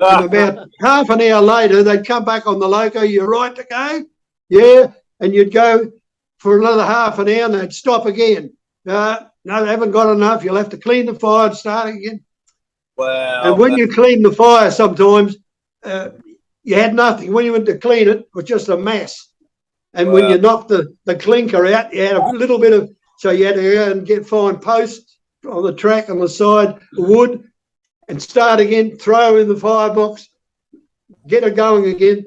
And about half an hour later, they'd come back on the loco. You're right to go? Yeah. And you'd go for another half an hour and they'd stop again. No, they haven't got enough. You'll have to clean the fire and start again. Wow. And when you clean the fire, sometimes you had nothing. When you went to clean it, it was just a mess. And when you knocked the clinker out, you had a little bit of, so you had to go and find posts on the track on the side of wood and start again, throw in the firebox, get it going again.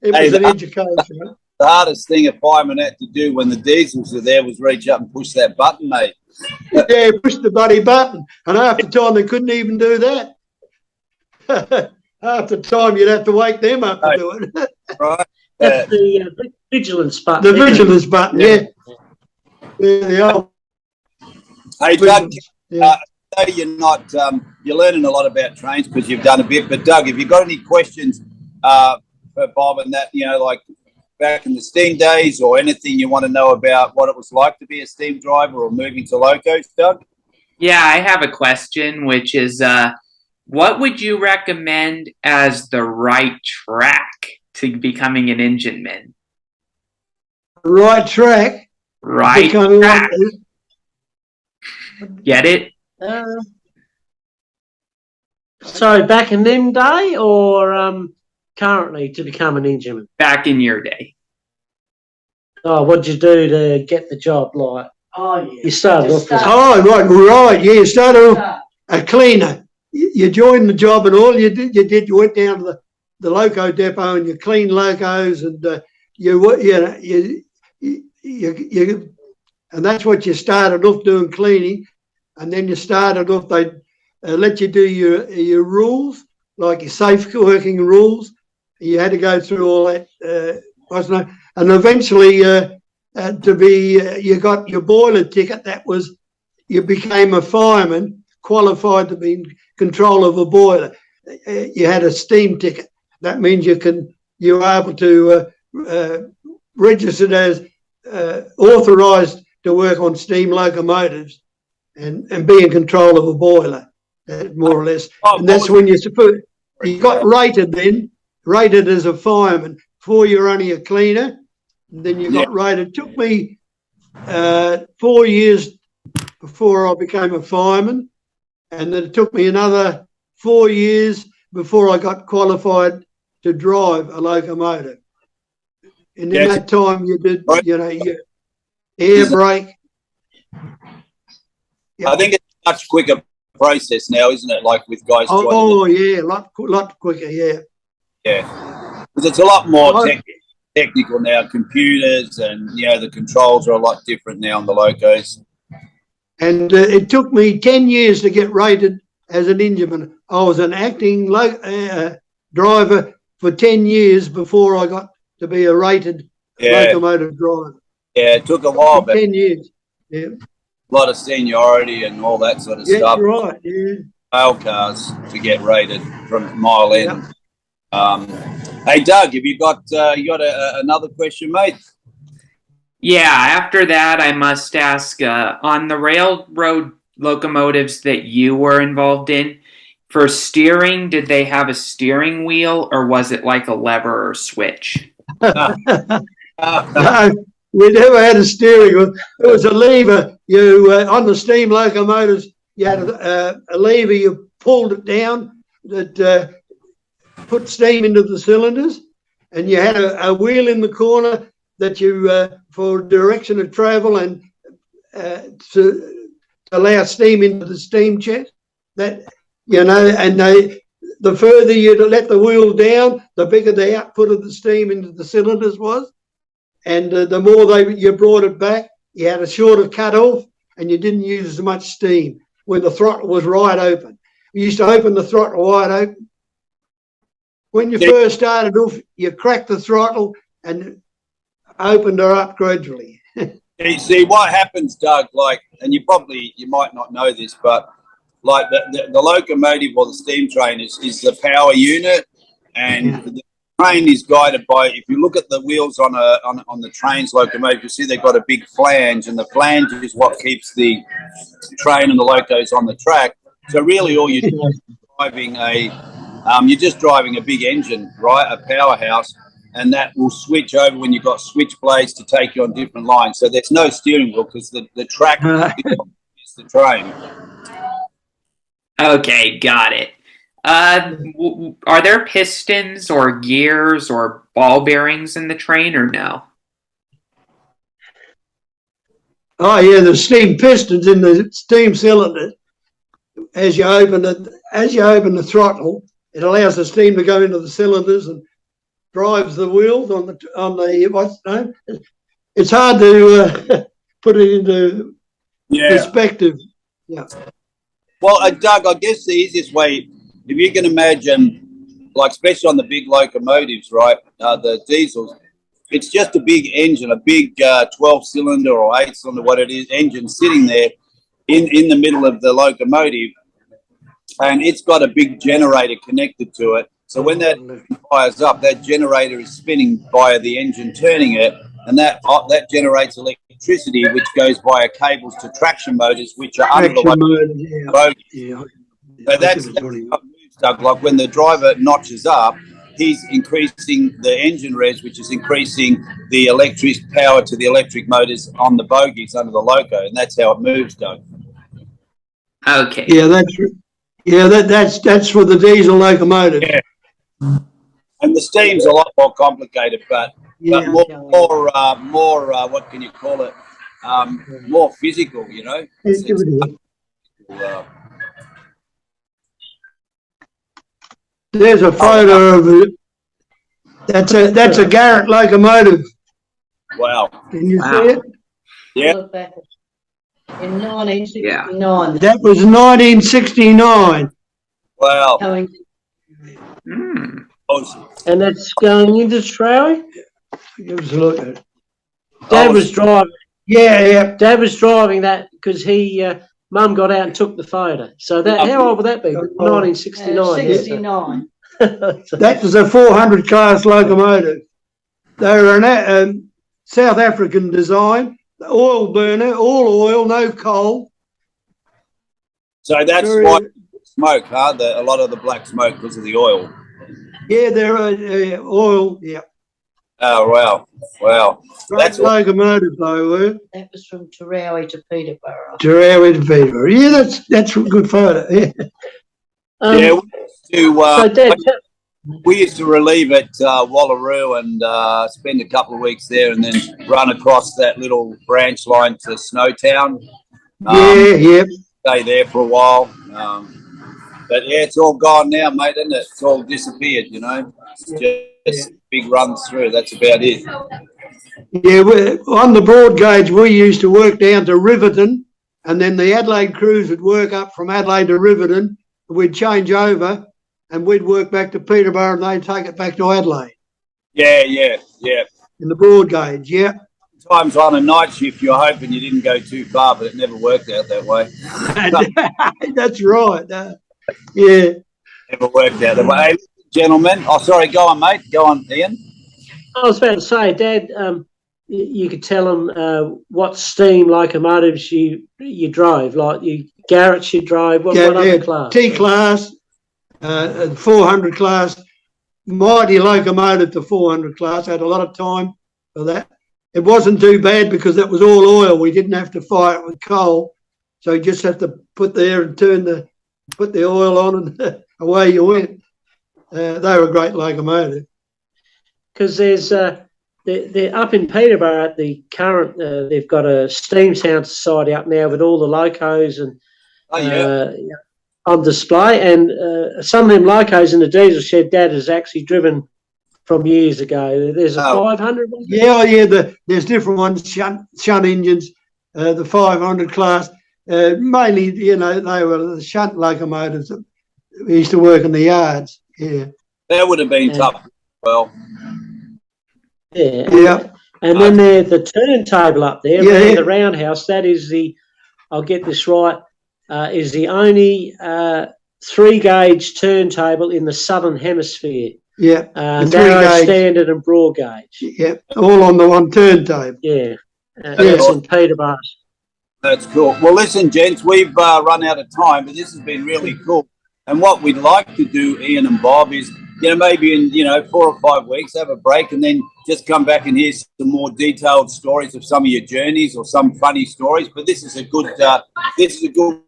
It was an education. The hardest thing a fireman had to do when the diesels were there was reach up and push that button, mate. Yeah, push the bloody button. And half the time they couldn't even do that. Half the time you'd have to wake them up to do it. Right. That's the vigilance button. The vigilance button, yeah. Hey, Doug, I know you're not, you're learning a lot about trains because you've done a bit, but Doug, have you got any questions for Bob and that, you know, like back in the steam days or anything you want to know about what it was like to be a steam driver or moving to locos, Doug? Yeah, I have a question, which is what would you recommend as the right track to becoming an engine man? Right track? Right track. Get it? So back in them day or currently to become an engineman? Back in your day. Oh, what'd you do to get the job? Like, you started off as... Oh, right, yeah. You started off a cleaner. You joined the job and all you went down to the loco depot and you cleaned locos and and that's what you started off doing, cleaning. And then you started off, they'd let you do your rules, like your safe working rules. You had to go through all that, and eventually you got your boiler ticket. That was, you became a fireman, qualified to be in control of a boiler. You had a steam ticket. That means you were able to registered as authorised to work on steam locomotives and be in control of a boiler, more or less. And that's when you got rated as a fireman. Before you were only a cleaner, and then you got rated. It took me 4 years before I became a fireman, and then it took me another 4 years before I got qualified to drive a locomotive. And in that time, you did, your air brake. I think it's a much quicker process now, isn't it? Like with guys. Oh yeah, a lot quicker. Yeah. Yeah, because it's a lot more technical now. Computers and the controls are a lot different now on the locos. And it took me 10 years to get rated as an engineman. I was an acting driver for 10 years before I got to be a rated locomotive driver. Yeah, it took a while, but 10 years. Yeah. A lot of seniority and all that sort of stuff. Yeah, right. Yeah. Rail cars to get rated from mile end. Hey, Doug, have you got another question, mate? Yeah. After that, I must ask on the railroad locomotives that you were involved in. For steering, did they have a steering wheel, or was it like a lever or switch? No, we never had a steering wheel. It was a lever. You on the steam locomotives, you had a lever. You pulled it down that put steam into the cylinders, and you had a wheel in the corner that you for direction of travel and to allow steam into the steam chest. That and the further you let the wheel down, the bigger the output of the steam into the cylinders was. And the more you brought it back, you had a shorter cut-off and you didn't use as much steam when the throttle was right open. We used to open the throttle wide open. When you first started off, you cracked the throttle and opened her up gradually. You see, what happens, Doug, and you might not know this, but like the locomotive or the steam train is the power unit, and the train is guided by, if you look at the wheels on the train's locomotive, you see they've got a big flange, and the flange is what keeps the train and the locos on the track. So really all you're doing is driving You're just driving a big engine, right? A powerhouse, and that will switch over when you've got switch blades to take you on different lines. So there's no steering wheel because the track is the train. Okay, got it. Are there pistons or gears or ball bearings in the train or no? Oh yeah, the steam pistons in the steam cylinder. As you open the throttle, it allows the steam to go into the cylinders and drives the wheels on the what's the name? It's hard to put it into perspective. Yeah. Well, Doug, I guess the easiest way, if you can imagine, like especially on the big locomotives, right, the diesels, it's just a big engine, a big 12-cylinder or 8-cylinder, what it is, engine sitting there in the middle of the locomotive, and it's got a big generator connected to it. So when that fires up, that generator is spinning via the engine turning it, and that generates electricity, which goes via cables to traction motors, which are under the locomotive. Yeah. So that's how it moves, Doug. Like when the driver notches up, he's increasing the engine revs, which is increasing the electric power to the electric motors on the bogies under the loco, and that's how it moves, Doug. Okay. Yeah, that's for the diesel locomotive. Yeah. And the steam's a lot more complicated, but more what can you call it? More physical, you know. There's a photo of it. That's a Garrett locomotive. Wow. Can you see it? Yeah. Look back in 1969. That was 1969. Wow. And that's going into Australia? Give us a look at it. Dad was driving. Yeah. Dad was driving that because Mum got out and took the photo. So that how old would that be? 1969. 69. That was a 400 class locomotive. They were a South African design, oil burner, all oil, no coal. So that's why smoke, huh? A lot of the black smoke because of the oil. Yeah, they're oil. Yeah. Oh wow! That's locomotive though. Were That was from Tarawi to Peterborough. Tarawi to Peterborough. Yeah, that's a good photo. Yeah. We used to relieve at Wallaroo and spend a couple of weeks there, and then run across that little branch line to Snowtown. Stay there for a while. But yeah, it's all gone now, mate, isn't it? It's all disappeared, you know. It's just big runs through. That's about it. Yeah, on the broad gauge, we used to work down to Riverton, and then the Adelaide crews would work up from Adelaide to Riverton. We'd change over, and we'd work back to Peterborough, and they'd take it back to Adelaide. Yeah. In the broad gauge, yeah. Sometimes on a night shift, you're hoping you didn't go too far, but it never worked out that way. That's right. Yeah. Never worked out that way. Hey, gentlemen. Oh, sorry. Go on, mate. Go on, Ian. I was about to say, Dad, you could tell them what steam locomotives you drove, like Garrett's you drove. What other class? T-class, 400 class, mighty locomotive to 400 class. Had a lot of time for that. It wasn't too bad because it was all oil. We didn't have to fire it with coal, so you just have to put there and put the oil on, and away you went. They were a great locomotive. Because there's they're up in Peterborough at the current. They've got a Steam Sound Society up now with all the locos and on display. And some of them locos in the diesel shed Dad has actually driven from years ago. There's a 500 one. Yeah. There's different ones, shunt engines, the 500 class. Mainly, you know, they were the shunt locomotives that we used to work in the yards. Yeah. That would have been tough. Well. Yeah. And then there's the turntable up there, around the roundhouse. That is I'll get this right, is the only 3-gauge turntable in the Southern Hemisphere. Yeah. Narrow, standard and broad gauge. Yeah. All on the one turntable. Yeah. That's in Peterborough. That's cool. Well, listen, gents, we've run out of time, but this has been really cool. And what we'd like to do, Ian and Bob, is, maybe in, 4 or 5 weeks, have a break and then just come back and hear some more detailed stories of some of your journeys or some funny stories. But this is a good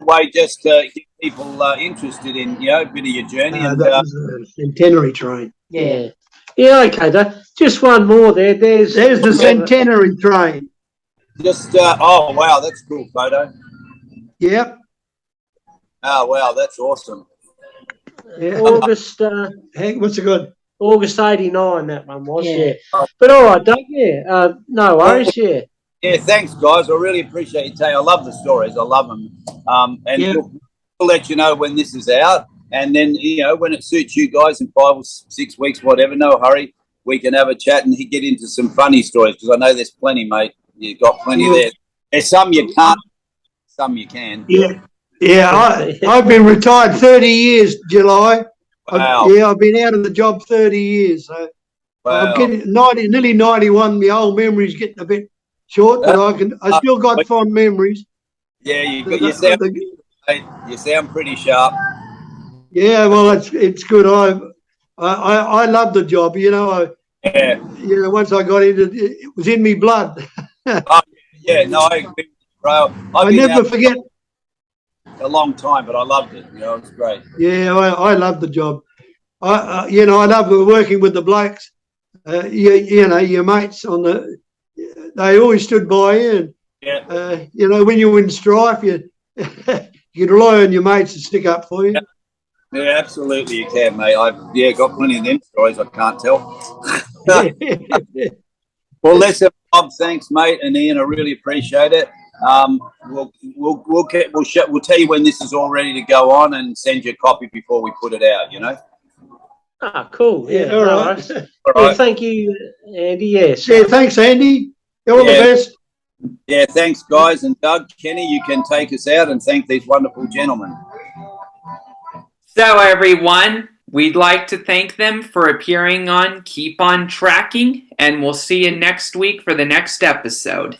way just to get people interested in, a bit of your journey. And that was the centenary train. Yeah. Yeah, okay. Just one more there. There's the centenary train. oh, wow, that's a cool photo. Yep. Oh, wow, that's awesome. Yeah. August, Hey, what's it called? August 89, that one was, Yeah. yeah. But all right, Doug, yeah. No worries, yeah. Yeah, thanks, guys. I really appreciate you telling. I love the stories. I love them. And Yeah. we'll let you know when this is out. And then, when it suits you guys in 5 or 6 weeks, whatever, no hurry, we can have a chat and get into some funny stories, because I know there's plenty, mate. You've got plenty there. There's some you can't, some you can. Yeah. Yeah, I've been retired 30 years, July. Wow. I've been out of the job 30 years. So Wow. I'm getting nearly 91. My old memory's getting a bit short, but I still got fond memories. Yeah, you sound pretty sharp. Yeah, well, it's good. I love the job. Yeah. Once I got into it was in me blood. Yeah, no, I agree, bro. I never forget. A long time, but I loved it. It's great. Yeah, I love the job. I love working with the blokes. Your mates they always stood by you. And, Yeah. When you're in strife, you can rely on your mates to stick up for you. Yeah, absolutely, you can, mate. I've got plenty of them stories. I can't tell. Well, listen, Bob, thanks, mate, and Ian, I really appreciate it. We'll tell you when this is all ready to go on and send you a copy before we put it out. Ah, cool. Yeah, all no right. worries. All Yeah, right. thank you, Andy. Yes. Yeah, thanks, Andy. All the best. Yeah, thanks, guys. And Doug, Kenny, you can take us out and thank these wonderful gentlemen. So, everyone, we'd like to thank them for appearing on Keep on Tracking, and we'll see you next week for the next episode.